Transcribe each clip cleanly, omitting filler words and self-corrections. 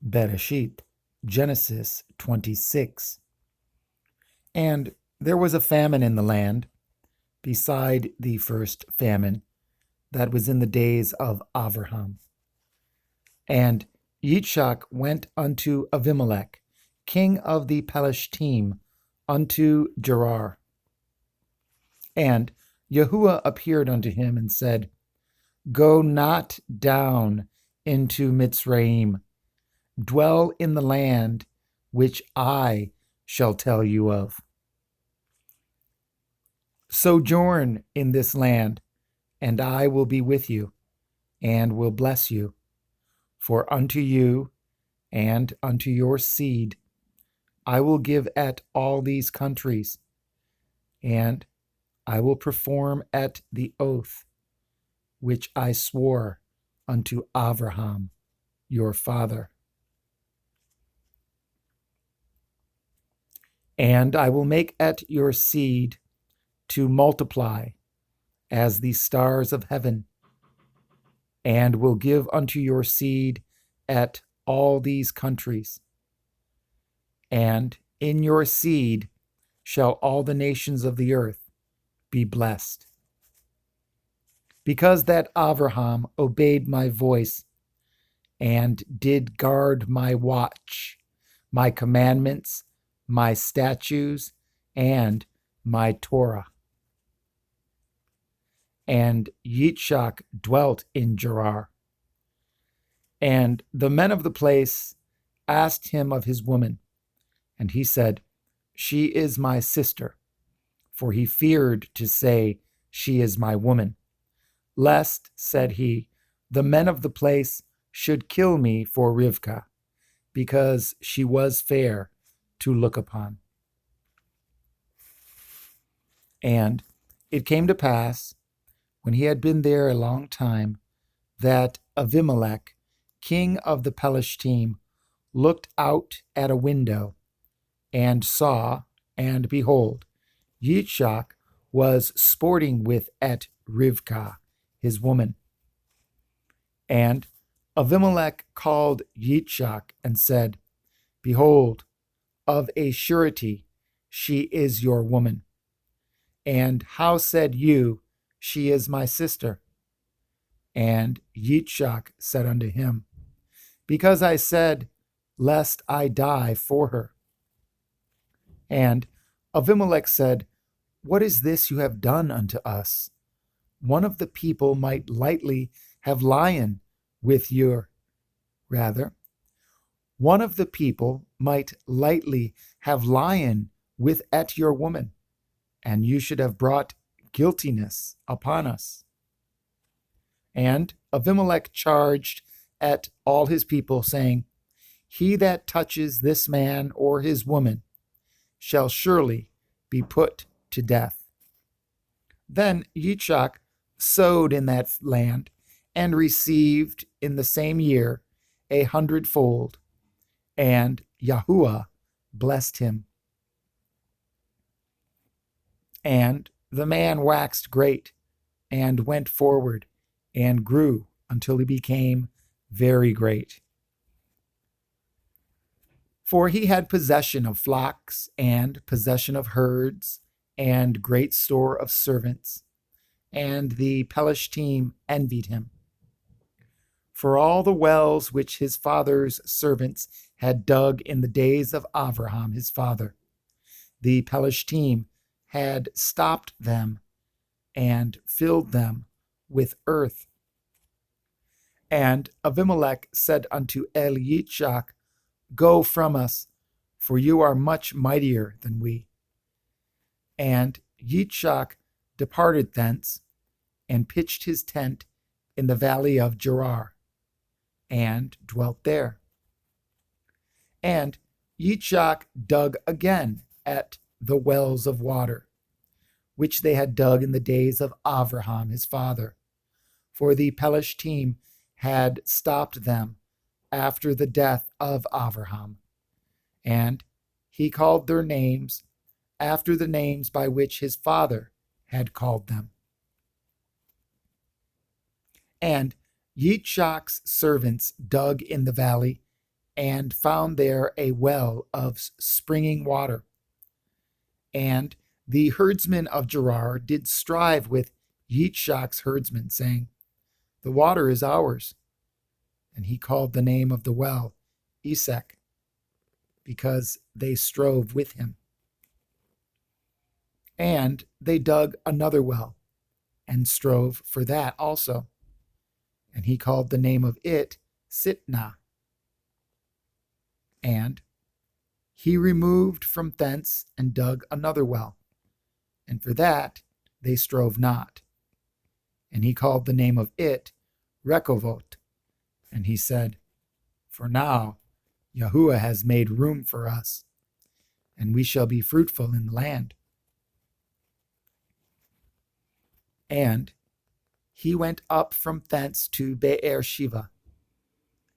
Bereshit, Genesis 26. And there was a famine in the land, beside the first famine that was in the days of Abraham. And Yitzchak went unto Abimelech, king of the Palestine, unto Gerar. And Yahuwah appeared unto him and said, Go not down into Mitzrayim, dwell in the land which I shall tell you of. Sojourn in this land, and I will be with you, and will bless you. For unto you and unto your seed I will give at all these countries, and I will perform at the oath which I swore unto Abraham your father. And I will make at your seed to multiply as the stars of heaven, and will give unto your seed at all these countries. And in your seed shall all the nations of the earth be blessed. Because that Abraham obeyed my voice and did guard my watch, my commandments, my statutes, and my Torah. And Yitzchak dwelt in Gerar. And the men of the place asked him of his woman, and he said, She is my sister. For he feared to say, She is my woman. Lest, said he, the men of the place should kill me for Rivkah, because she was fair to look upon. And it came to pass, when he had been there a long time, that Abimelech, king of the Palestine, looked out at a window, and saw, and behold, Yitzchak was sporting with at Rivkah, his woman. And Abimelech called Yitzchak and said, Behold, of a surety she is your woman. And how said you, She is my sister? And Yitzchak said unto him, Because I said, Lest I die for her. And Abimelech said, What is this you have done unto us? One of the people might lightly have lion with one of the people might lightly have lion with at your woman, and you should have brought guiltiness upon us. And Abimelech charged at all his people, saying, He that touches this man or his woman shall surely be put to death. Then Yitzchak sowed in that land, and received in the same year 100-fold, and Yahuwah blessed him. And the man waxed great, and went forward, and grew until he became very great. For he had possession of flocks, and possession of herds, and great store of servants, and the Palestine envied him. For all the wells which his father's servants had dug in the days of Abraham his father, the Palestine had stopped them and filled them with earth. And Abimelech said unto Yitzchak, Go from us, for you are much mightier than we. And Yitzchak departed thence, and pitched his tent in the valley of Gerar, and dwelt there. And Yitzchak dug again at the wells of water, which they had dug in the days of Abraham his father, for the Palestine had stopped them after the death of Abraham. And he called their names after the names by which his father had called them. And Yitzchak's servants dug in the valley, and found there a well of springing water. And the herdsmen of Gerar did strive with Yitzchak's herdsmen, saying, The water is ours. And he called the name of the well Esek, because they strove with him. And they dug another well, and strove for that also. And he called the name of it Sitnah. And he removed from thence and dug another well, and for that they strove not. And he called the name of it Rekovot. And he said, For now Yahuwah has made room for us, and we shall be fruitful in the land. And he went up from thence to Be'er Sheva.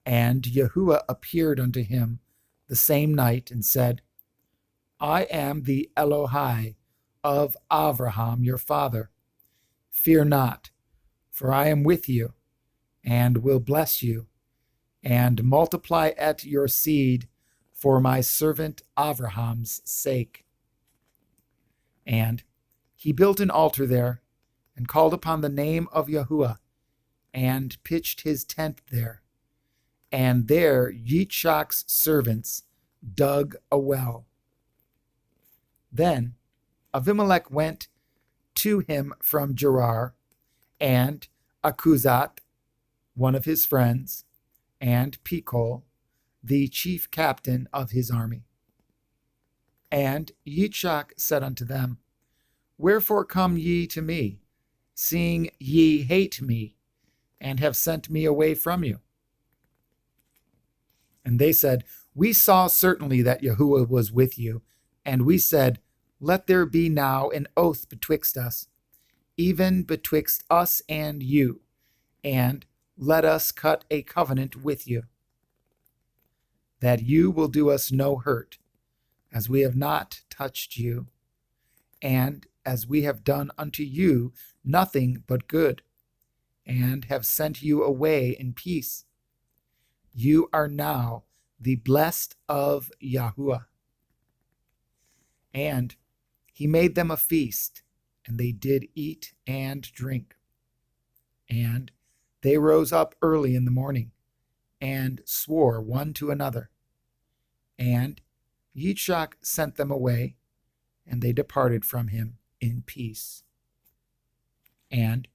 And Yahuwah appeared unto him the same night, and said, I am the Elohai of Avraham your father. Fear not, for I am with you, and will bless you, and multiply at your seed for my servant Avraham's sake. And he built an altar there, and called upon the name of Yahuwah, and pitched his tent there. And there Yitzchak's servants dug a well. Then Avimelech went to him from Gerar, and Akuzat, one of his friends, and Pikol, the chief captain of his army. And Yitzchak said unto them, Wherefore come ye to me, seeing ye hate me, and have sent me away from you? And they said, We saw certainly that Yahuwah was with you, and we said, Let there be now an oath betwixt us, even betwixt us and you, and let us cut a covenant with you, that you will do us no hurt, as we have not touched you, and as we have done unto you nothing but good, and have sent you away in peace. You are now the blessed of Yahuwah. And he made them a feast, and they did eat and drink. And they rose up early in the morning, and swore one to another. And Yitzchak sent them away, and they departed from him in peace. And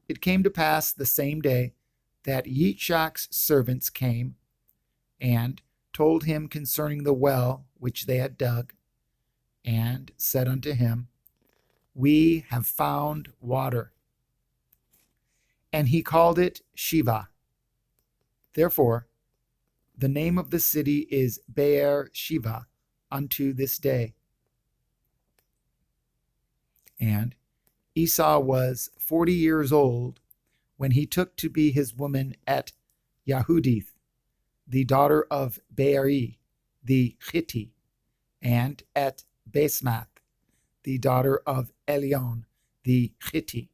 it came to pass the same day that Yitzchak's servants came, and told him concerning the well which they had dug, and said unto him, We have found water. And he called it Shiva. Therefore, the name of the city is Be'er Sheva unto this day. And Esau was 40 years old when he took to be his woman at Yahudith, the daughter of Beeri, the Hittite, and at Basemath, the daughter of Elion, the Hittite,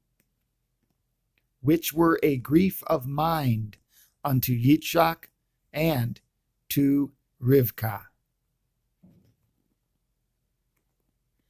which were a grief of mind unto Yitzchak and to Rivkah.